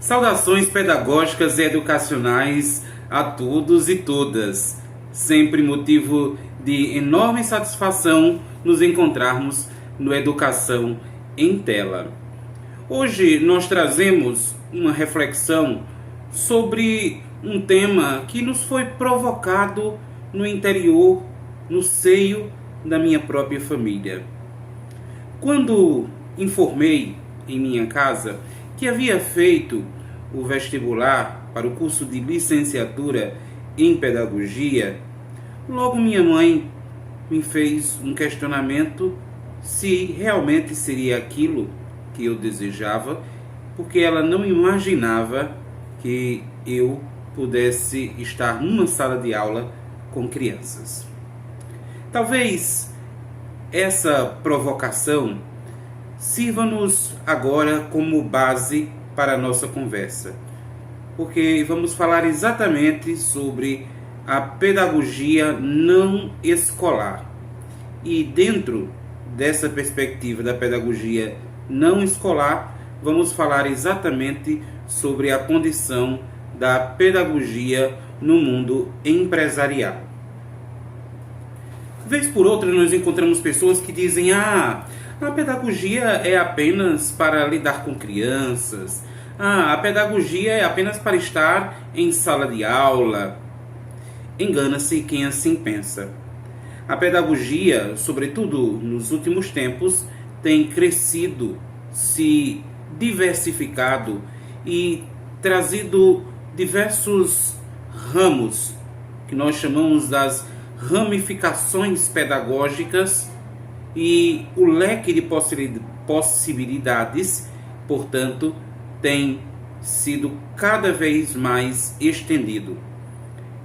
Saudações pedagógicas e educacionais a todos e todas. Sempre motivo de enorme satisfação nos encontrarmos no Educação em Tela. Hoje nós trazemos uma reflexão sobre um tema que nos foi provocado no interior, no seio da minha própria família. Quando informei em minha casa que havia feito o vestibular para o curso de licenciatura em pedagogia, logo minha mãe me fez um questionamento se realmente seria aquilo que eu desejava, porque ela não imaginava que eu pudesse estar numa sala de aula com crianças. Talvez essa provocação sirva-nos agora como base para a nossa conversa, porque vamos falar exatamente sobre a pedagogia não escolar. E dentro dessa perspectiva da pedagogia não escolar, vamos falar exatamente sobre a condição da pedagogia no mundo empresarial. Vez por outra nós encontramos pessoas que dizem: a pedagogia é apenas para lidar com crianças. A pedagogia é apenas para estar em sala de aula. Engana-se quem assim pensa. A pedagogia, sobretudo nos últimos tempos, tem crescido, se diversificado e trazido diversos ramos, que nós chamamos das ramificações pedagógicas, e o leque de possibilidades, portanto, tem sido cada vez mais estendido.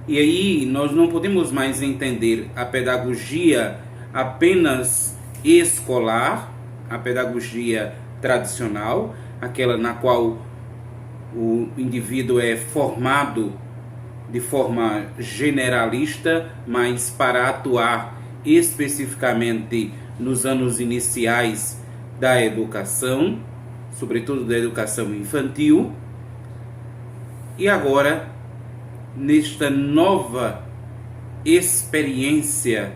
E aí nós não podemos mais entender a pedagogia apenas escolar, a pedagogia tradicional, aquela na qual o indivíduo é formado de forma generalista, mas para atuar especificamente nos anos iniciais da educação, sobretudo da educação infantil, e agora, nesta nova experiência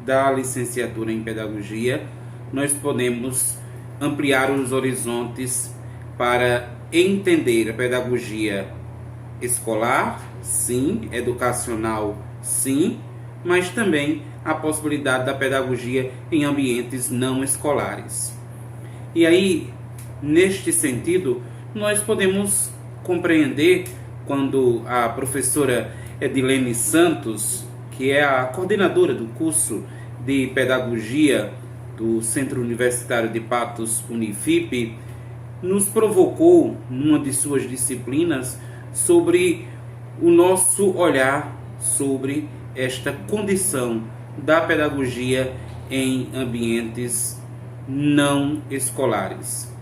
da licenciatura em pedagogia, nós podemos ampliar os horizontes para entender a pedagogia escolar, sim, educacional, sim, mas também a possibilidade da pedagogia em ambientes não escolares. E aí, neste sentido, nós podemos compreender quando a professora Edilene Santos, que é a coordenadora do curso de pedagogia do Centro Universitário de Patos, Unifip, nos provocou numa de suas disciplinas sobre o nosso olhar sobre esta condição da pedagogia em ambientes não escolares.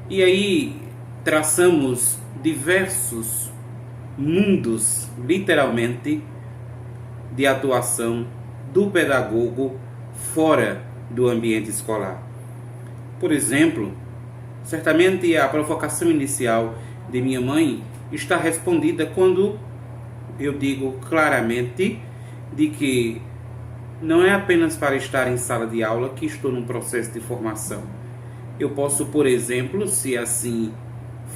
E aí traçamos diversos mundos, literalmente, de atuação do pedagogo fora do ambiente escolar. Por exemplo, certamente a provocação inicial de minha mãe está respondida quando eu digo claramente de que não é apenas para estar em sala de aula que estou num processo de formação. Eu posso, por exemplo, se assim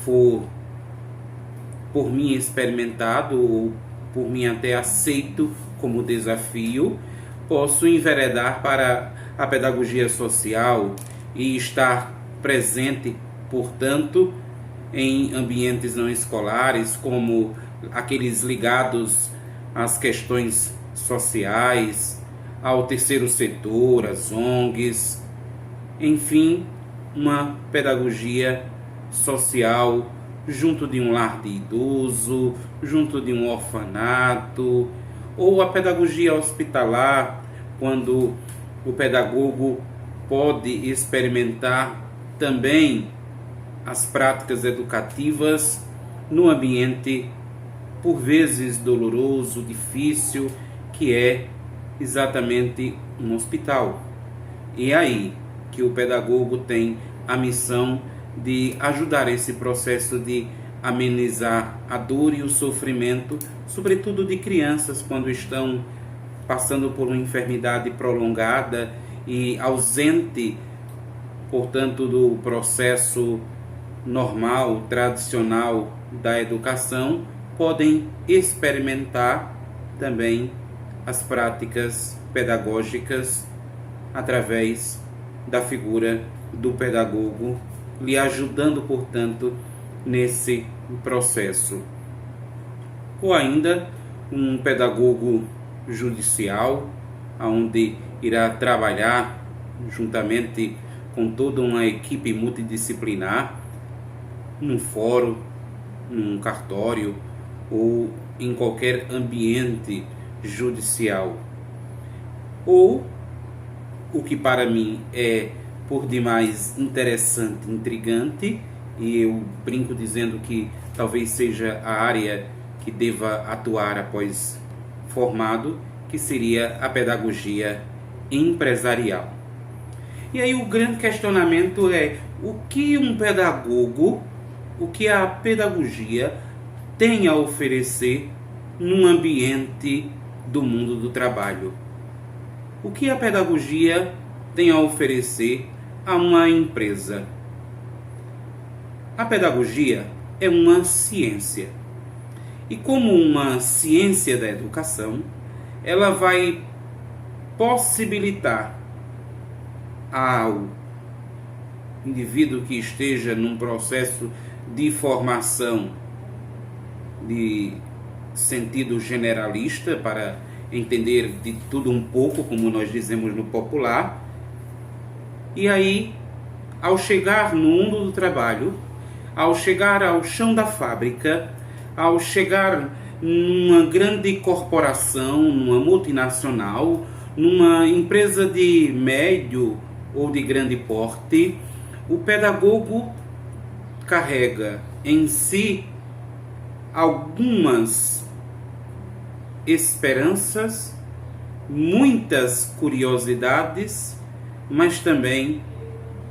for por mim experimentado ou por mim até aceito como desafio, posso enveredar para a pedagogia social e estar presente, portanto, em ambientes não escolares, como aqueles ligados às questões sociais, ao terceiro setor, às ONGs, enfim, uma pedagogia social junto de um lar de idoso, junto de um orfanato, ou a pedagogia hospitalar, quando o pedagogo pode experimentar também as práticas educativas no ambiente, por vezes doloroso, difícil, que é exatamente um hospital. E é aí que o pedagogo tem a missão de ajudar esse processo de amenizar a dor e o sofrimento, sobretudo de crianças quando estão passando por uma enfermidade prolongada e ausente, portanto, do processo normal, tradicional da educação, podem experimentar também as práticas pedagógicas através da figura do pedagogo, lhe ajudando, portanto, nesse processo. Ou ainda um pedagogo judicial, onde irá trabalhar juntamente com toda uma equipe multidisciplinar, num fórum, num cartório ou em qualquer ambiente judicial. Ou, o que para mim é por demais interessante, intrigante, e eu brinco dizendo que talvez seja a área que deva atuar após formado, que seria a pedagogia empresarial. E aí o grande questionamento é: o que um pedagogo, o que a pedagogia tem a oferecer num ambiente do mundo do trabalho? O que a pedagogia tem a oferecer a uma empresa? A pedagogia é uma ciência. E como uma ciência da educação, ela vai possibilitar ao indivíduo que esteja num processo de formação de sentido generalista, para entender de tudo um pouco, como nós dizemos no popular, e aí, ao chegar no mundo do trabalho, ao chegar ao chão da fábrica, ao chegar numa grande corporação, numa multinacional, numa empresa de médio ou de grande porte, o pedagogo carrega em si algumas esperanças, muitas curiosidades, mas também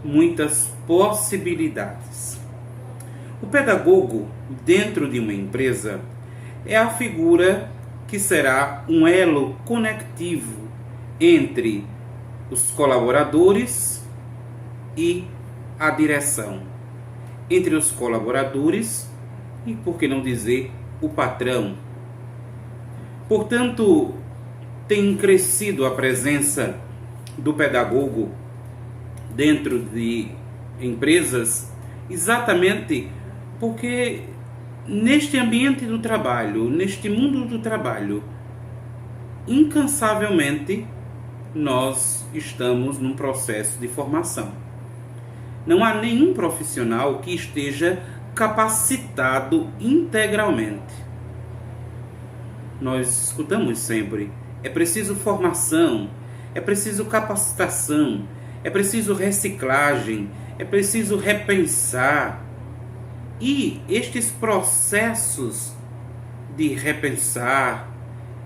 muitas possibilidades. O pedagogo, dentro de uma empresa, é a figura que será um elo conectivo entre os colaboradores e a direção, entre os colaboradores e, por que não dizer, o patrão. Portanto, tem crescido a presença do pedagogo dentro de empresas exatamente porque neste ambiente do trabalho, neste mundo do trabalho, incansavelmente nós estamos num processo de formação. Não há nenhum profissional que esteja capacitado integralmente. Nós escutamos sempre: é preciso formação, é preciso capacitação, é preciso reciclagem, é preciso repensar. E estes processos de repensar,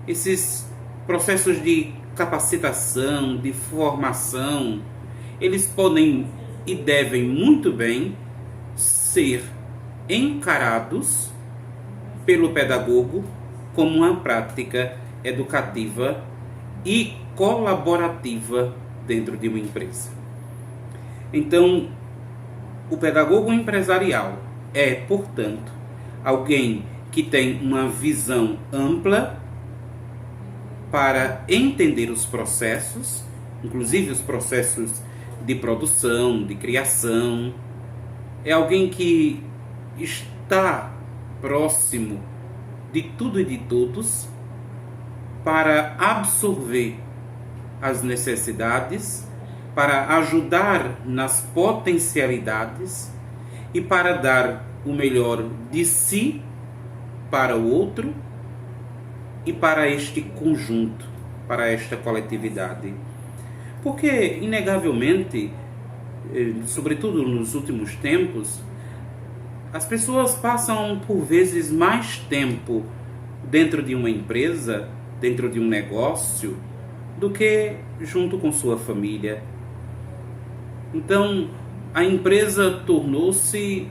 esses processos de capacitação, de formação, eles podem e devem muito bem ser encarados pelo pedagogo como uma prática educativa e colaborativa dentro de uma empresa. Então, o pedagogo empresarial é, portanto, alguém que tem uma visão ampla para entender os processos, inclusive os processos de produção, de criação. É alguém que está próximo de tudo e de todos para absorver as necessidades, para ajudar nas potencialidades e para dar o melhor de si para o outro e para este conjunto, para esta coletividade. Porque, inegavelmente, sobretudo nos últimos tempos, as pessoas passam por vezes mais tempo dentro de uma empresa, dentro de um negócio, do que junto com sua família. Então, a empresa tornou-se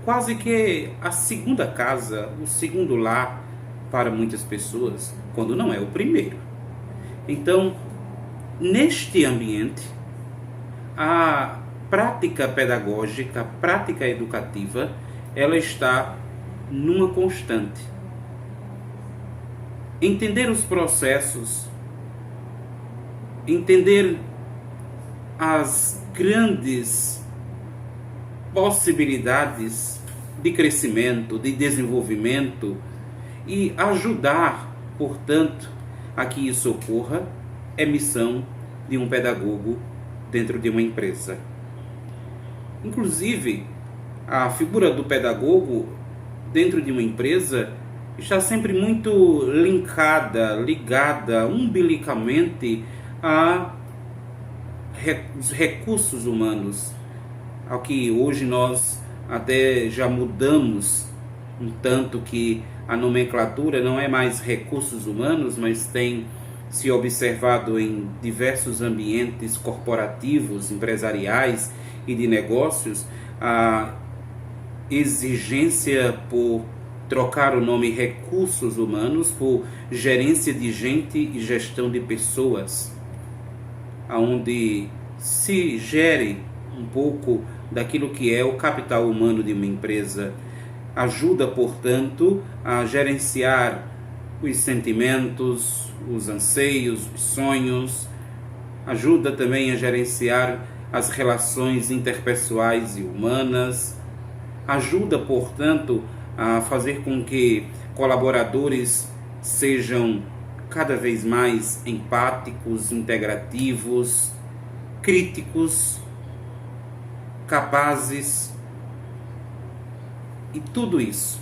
quase que a segunda casa, o segundo lar para muitas pessoas, quando não é o primeiro. Então, neste ambiente, a prática pedagógica, a prática educativa, ela está numa constante. Entender os processos, entender as grandes possibilidades de crescimento, de desenvolvimento e ajudar, portanto, a que isso ocorra, é missão de um pedagogo dentro de uma empresa. Inclusive, a figura do pedagogo dentro de uma empresa está sempre muito ligada umbilicamente aos recursos humanos, ao que hoje nós até já mudamos um tanto, que a nomenclatura não é mais recursos humanos, mas tem se observado em diversos ambientes corporativos, empresariais e de negócios, a exigência por trocar o nome recursos humanos por gerência de gente e gestão de pessoas, onde se gere um pouco daquilo que é o capital humano de uma empresa. Ajuda, portanto, a gerenciar os sentimentos, os anseios, os sonhos. Ajuda também a gerenciar as relações interpessoais e humanas. Ajuda, portanto, a fazer com que colaboradores sejam cada vez mais empáticos, integrativos, críticos, capazes. E tudo isso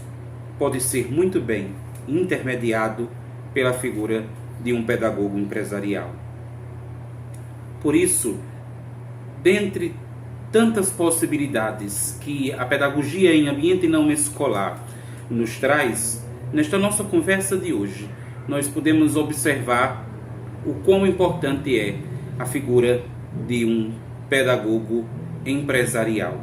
pode ser muito bem intermediado pela figura de um pedagogo empresarial. Por isso, dentre tantas possibilidades que a pedagogia em ambiente não escolar nos traz, nesta nossa conversa de hoje, nós podemos observar o quão importante é a figura de um pedagogo empresarial.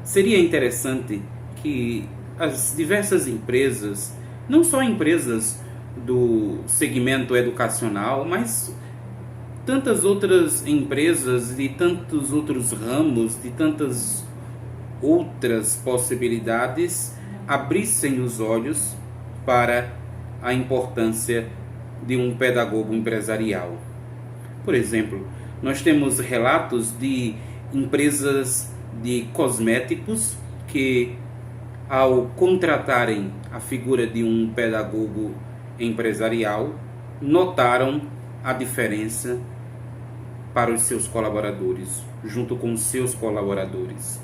Seria interessante que as diversas empresas, não só empresas do segmento educacional, mas tantas outras empresas de tantos outros ramos, de tantas outras possibilidades, abrissem os olhos para a importância de um pedagogo empresarial. Por exemplo, nós temos relatos de empresas de cosméticos que, ao contratarem a figura de um pedagogo empresarial, notaram a diferença para os seus colaboradores, junto com os seus colaboradores.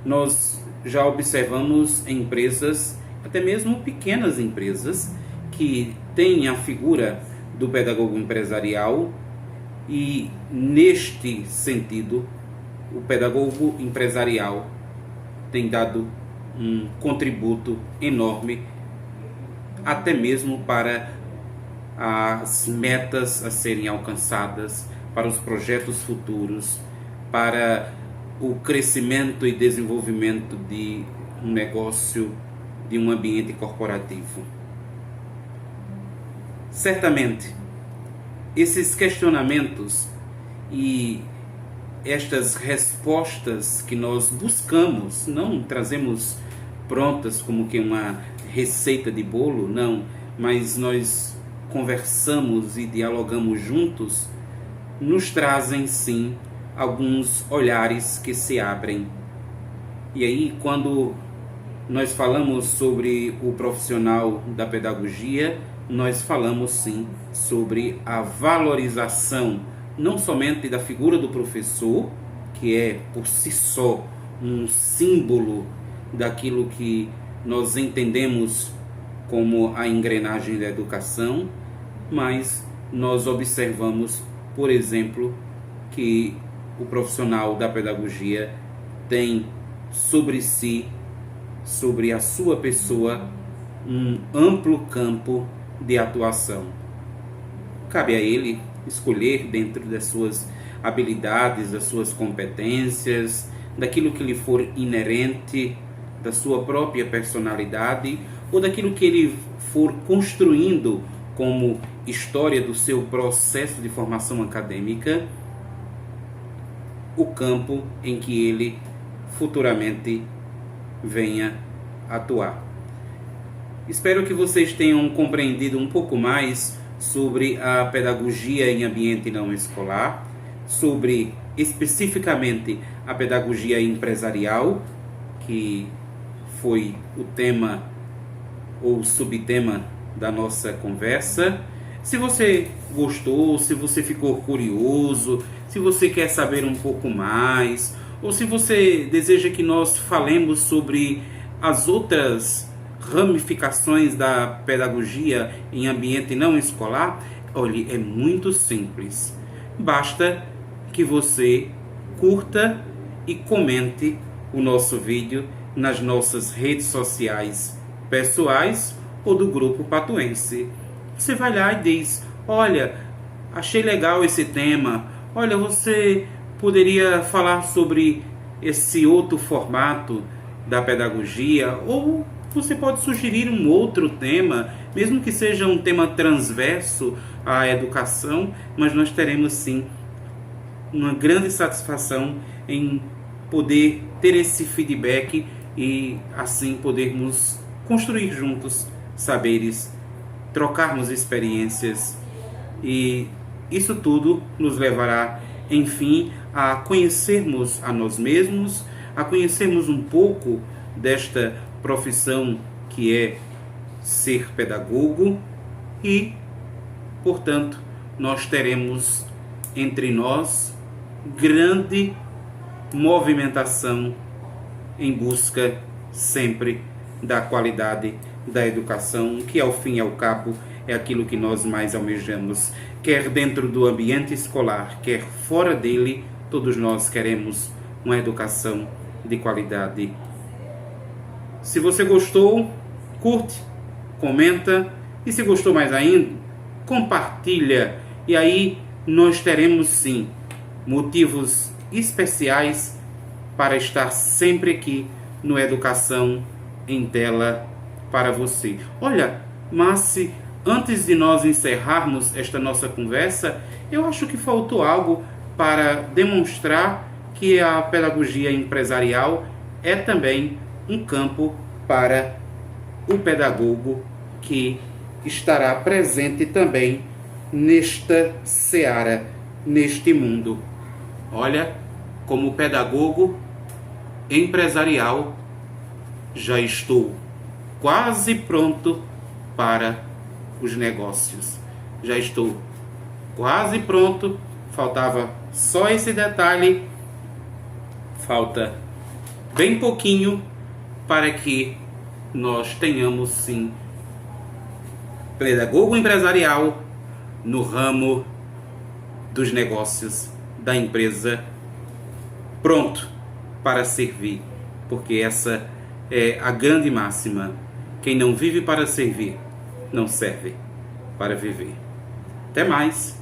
Nós já observamos empresas, até mesmo pequenas empresas, que têm a figura do pedagogo empresarial e, neste sentido, o pedagogo empresarial tem dado um contributo enorme, até mesmo para as metas a serem alcançadas, para os projetos futuros, para o crescimento e desenvolvimento de um negócio, de um ambiente corporativo. Certamente, esses questionamentos e estas respostas que nós buscamos, não trazemos prontas como que uma receita de bolo, não, mas nós conversamos e dialogamos juntos, nos trazem sim alguns olhares que se abrem. E aí, quando nós falamos sobre o profissional da pedagogia, nós falamos sim sobre a valorização não somente da figura do professor, que é por si só um símbolo daquilo que nós entendemos como a engrenagem da educação, mas nós observamos, por exemplo, que o profissional da pedagogia tem sobre si, sobre a sua pessoa, um amplo campo de atuação. Cabe a ele escolher, dentro das suas habilidades, das suas competências, daquilo que lhe for inerente, da sua própria personalidade ou daquilo que ele for construindo como história do seu processo de formação acadêmica, o campo em que ele futuramente venha atuar. Espero que vocês tenham compreendido um pouco mais sobre a pedagogia em ambiente não escolar, sobre especificamente a pedagogia empresarial, que foi o tema ou subtema da nossa conversa. Se você gostou, se você ficou curioso, se você quer saber um pouco mais, ou se você deseja que nós falemos sobre as outras ramificações da pedagogia em ambiente não escolar, olhe, é muito simples. Basta que você curta e comente o nosso vídeo nas nossas redes sociais pessoais ou do Grupo Patuense. Você vai lá e diz: olha, achei legal esse tema, olha, você poderia falar sobre esse outro formato da pedagogia, ou você pode sugerir um outro tema, mesmo que seja um tema transverso à educação, mas nós teremos sim uma grande satisfação em poder ter esse feedback e assim podermos construir juntos saberes, trocarmos experiências, e isso tudo nos levará, enfim, a conhecermos a nós mesmos, a conhecermos um pouco desta profissão que é ser pedagogo e, portanto, nós teremos entre nós grande movimentação em busca sempre da qualidade da educação, que ao fim e ao cabo é aquilo que nós mais almejamos, quer dentro do ambiente escolar, quer fora dele. Todos nós queremos uma educação de qualidade. Se você gostou, curte, comenta, e se gostou mais ainda, compartilha, e aí nós teremos sim motivos especiais para estar sempre aqui no Educação em Tela para você. Olha, mas antes de nós encerrarmos esta nossa conversa, eu acho que faltou algo para demonstrar que a pedagogia empresarial é também um campo para o pedagogo que estará presente também nesta seara, neste mundo. Olha, como pedagogo empresarial, já estou quase pronto para os negócios. Já estou quase pronto, faltava só esse detalhe, falta bem pouquinho para que nós tenhamos sim pedagogo empresarial no ramo dos negócios da empresa, pronto para servir, porque essa é a grande máxima: quem não vive para servir, não serve para viver. Até mais!